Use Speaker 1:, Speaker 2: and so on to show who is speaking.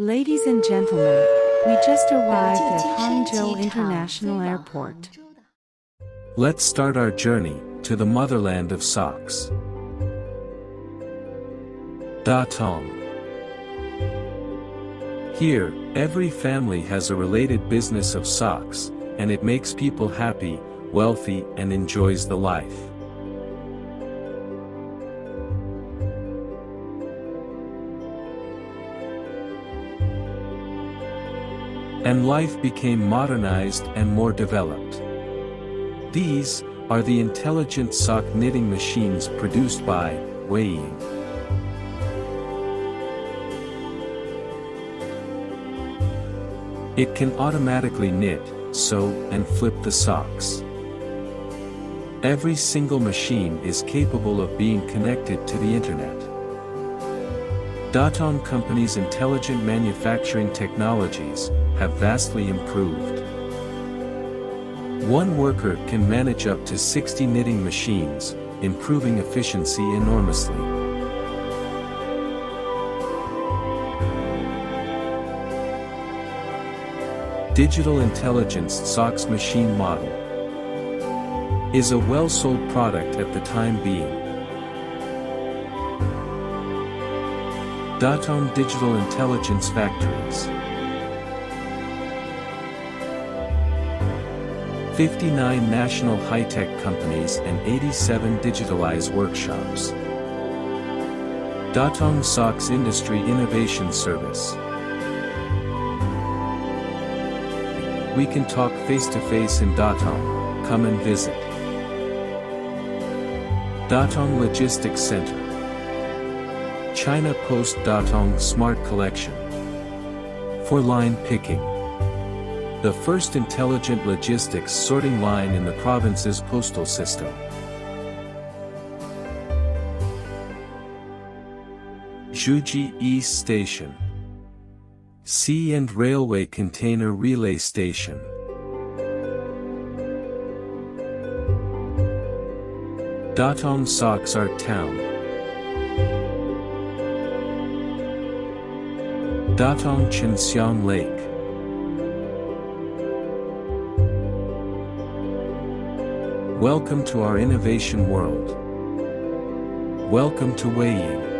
Speaker 1: Ladies and gentlemen, we just arrived at Hangzhou International Airport.
Speaker 2: Let's start our journey to the motherland of socks. DATONG. Here, every family has a related business of socks, and it makes people happy, wealthy, and enjoys the life. And life became modernized and more developed. These are the intelligent sock knitting machines produced by Weiying. It can automatically knit, sew, and flip the socks. Every single machine is capable of being connected to the internet. DATONG Company's intelligent manufacturing technologies have vastly improved. One worker can manage up to 60 knitting machines, improving efficiency enormously. Digital Intelligence Socks Machine Model is a well-sold product at the time being. DATONG Digital Intelligence Factories. 59 national high-tech companies and 87 digitalized workshops. DATONG Socks Industry Innovation Service. We can talk face-to-face in DATONG, come and visit. DATONG Logistics Center. China Post DATONG Smart Collection. For line picking. The first intelligent logistics sorting line in the province's postal system. Zhuji East Station. Sea and Railway Container Relay Station. DATONG Socks Art Town. DATONG Chenxiang Lake. Welcome to our innovation world. Welcome to Weiying.